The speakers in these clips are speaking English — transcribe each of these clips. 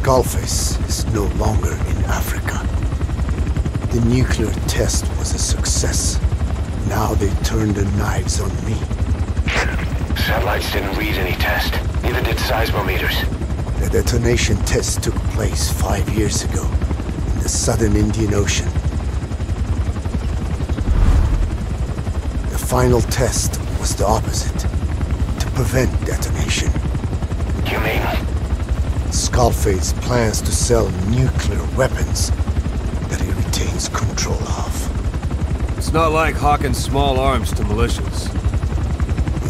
Skullface is no longer in Africa. The nuclear test was a success. Now they turned their knives on me. Satellites didn't read any test. Neither did seismometers. The detonation test took place 5 years ago in the southern Indian Ocean. The final test was the opposite, to prevent detonation. You mean? Skullface plans to sell nuclear weapons that he retains control of. It's not like hawking small arms to militias.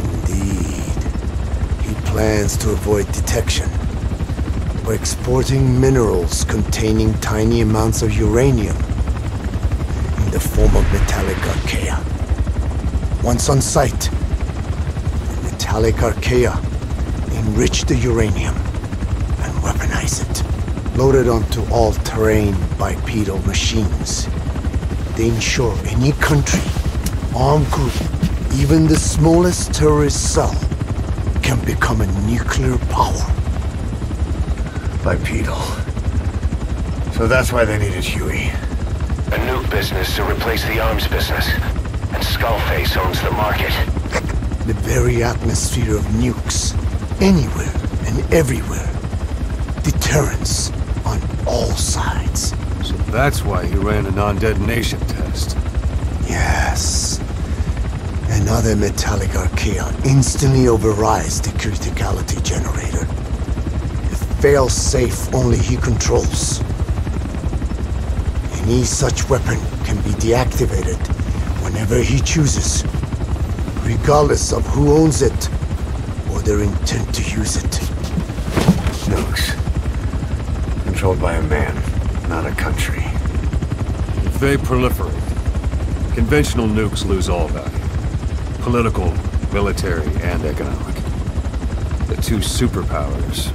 Indeed. He plans to avoid detection by exporting minerals containing tiny amounts of uranium in the form of metallic archaea. Once on site, the metallic archaea enrich the uranium and weaponize it. Loaded onto all-terrain bipedal machines, they ensure any country, armed group, even the smallest terrorist cell, can become a nuclear power. Bipedal. So that's why they needed Huey. A nuke business to replace the arms business. And Skullface owns the market. The very atmosphere of nukes, anywhere and everywhere. Deterrence on all sides. So that's why he ran a non-detonation test. Yes. Another metallic archaea instantly overrides the criticality generator. Fail-safe only he controls. Any such weapon can be deactivated whenever he chooses, regardless of who owns it or their intent to use it. Nukes. Controlled by a man, not a country. If they proliferate, conventional nukes lose all value. Political, military, and economic. The two superpowers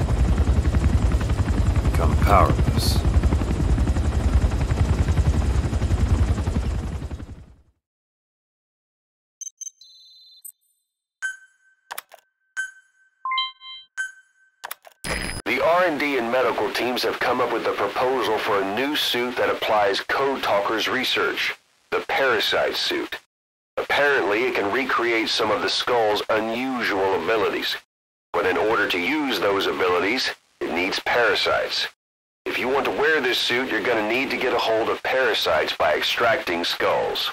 become powerless. The R&D and medical teams have come up with a proposal for a new suit that applies Code Talker's research, the Parasite suit. Apparently, it can recreate some of the Skull's unusual abilities. But in order to use those abilities, it needs parasites. If you want to wear this suit, you're going to need to get a hold of parasites by extracting skulls.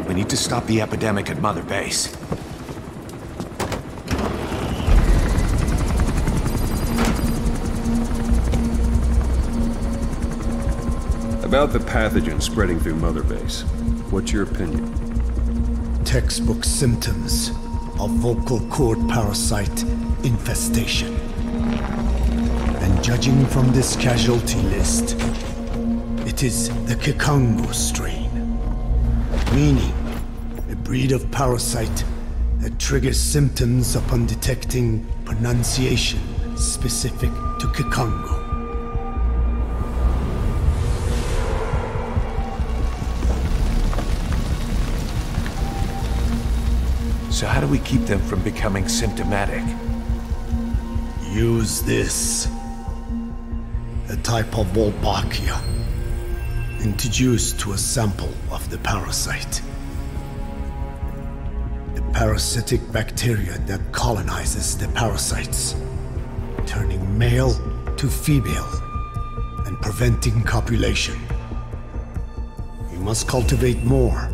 We need to stop the epidemic at Mother Base. About the pathogen spreading through Mother Base, what's your opinion? Textbook symptoms of vocal cord parasite infestation. And judging from this casualty list, it is the Kikongo strain. Meaning, a breed of parasite that triggers symptoms upon detecting pronunciation specific to Kikongo. So how do we keep them from becoming symptomatic? Use this. A type of Wolbachia, introduced to a sample of the parasite. The parasitic bacteria that colonizes the parasites, turning male to female and preventing copulation. We must cultivate more.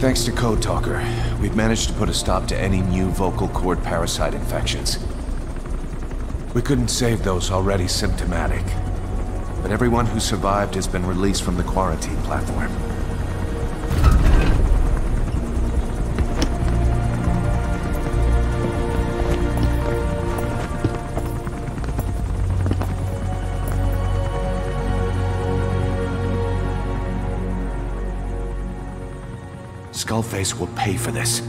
Thanks to Code Talker, we've managed to put a stop to any new vocal cord parasite infections. We couldn't save those already symptomatic, but everyone who survived has been released from the quarantine platform. Skullface will pay for this.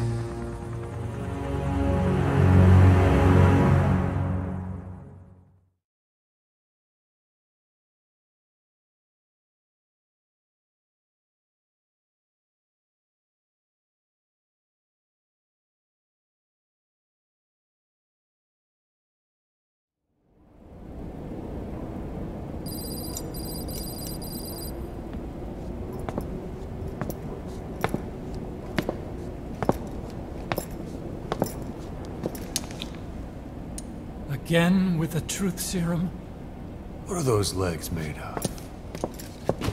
Again with the truth serum? What are those legs made of?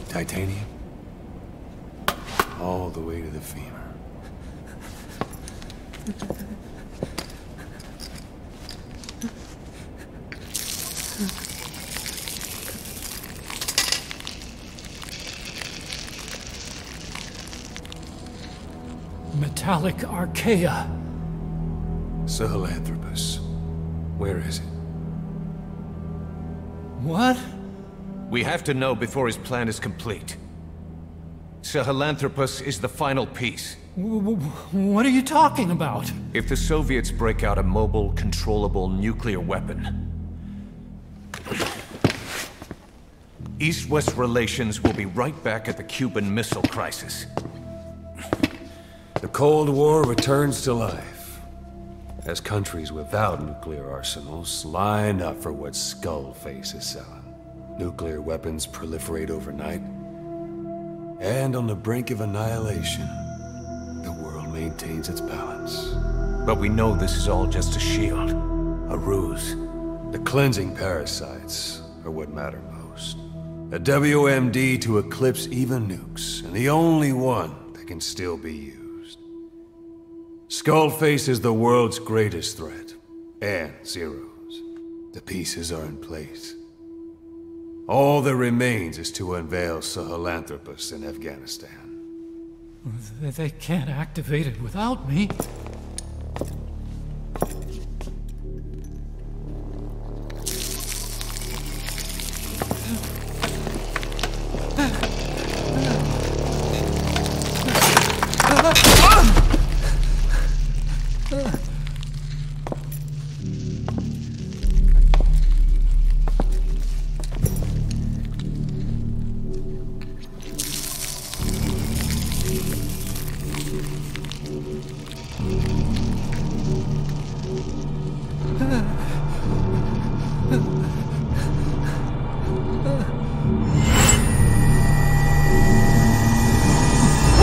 Titanium? All the way to the femur. Metallic archaea. Sahelanthropus. Where is it? What? We have to know before his plan is complete. Sahelanthropus is the final piece. What are you talking about? If the Soviets break out a mobile, controllable nuclear weapon, East-West relations will be right back at the Cuban Missile Crisis. The Cold War returns to life, as countries without nuclear arsenals line up for what Skullface is selling. Nuclear weapons proliferate overnight, and on the brink of annihilation, the world maintains its balance. But we know this is all just a shield, a ruse. The cleansing parasites are what matter most. A WMD to eclipse even nukes, and the only one that can still be used. Skullface is the world's greatest threat, and Zero's. The pieces are in place. All that remains is to unveil Sahelanthropus in Afghanistan. They can't activate it without me.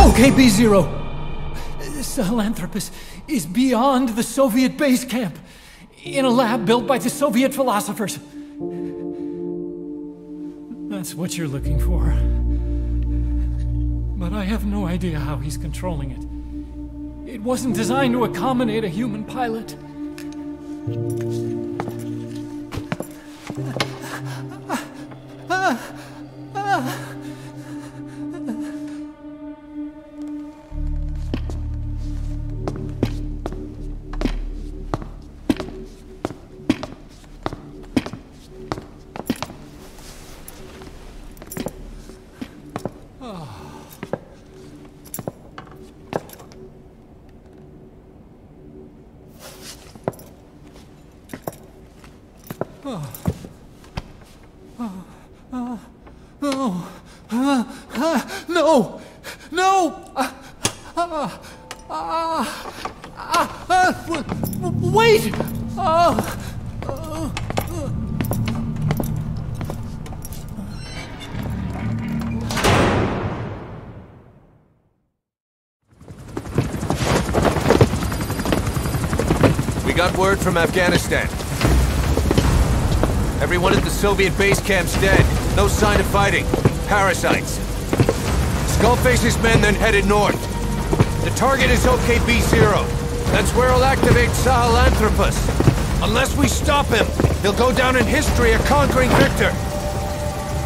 Okay, B-Zero. Sahelanthropus is beyond the Soviet base camp, in a lab built by the Soviet philosophers. That's what you're looking for. But I have no idea how he's controlling it. It wasn't designed to accommodate a human pilot. No! No! Wait! We got word from Afghanistan. Everyone at the Soviet base camp's dead. No sign of fighting. Parasites. Skullface's men then headed north. The target is OKB-0. That's where he'll activate Sahelanthropus. Unless we stop him, he'll go down in history a conquering victor.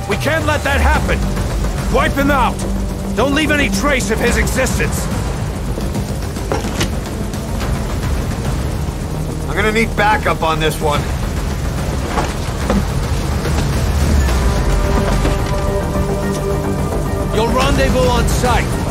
We can't let that happen. Wipe him out. Don't leave any trace of his existence. I'm gonna need backup on this one. You'll rendezvous on site.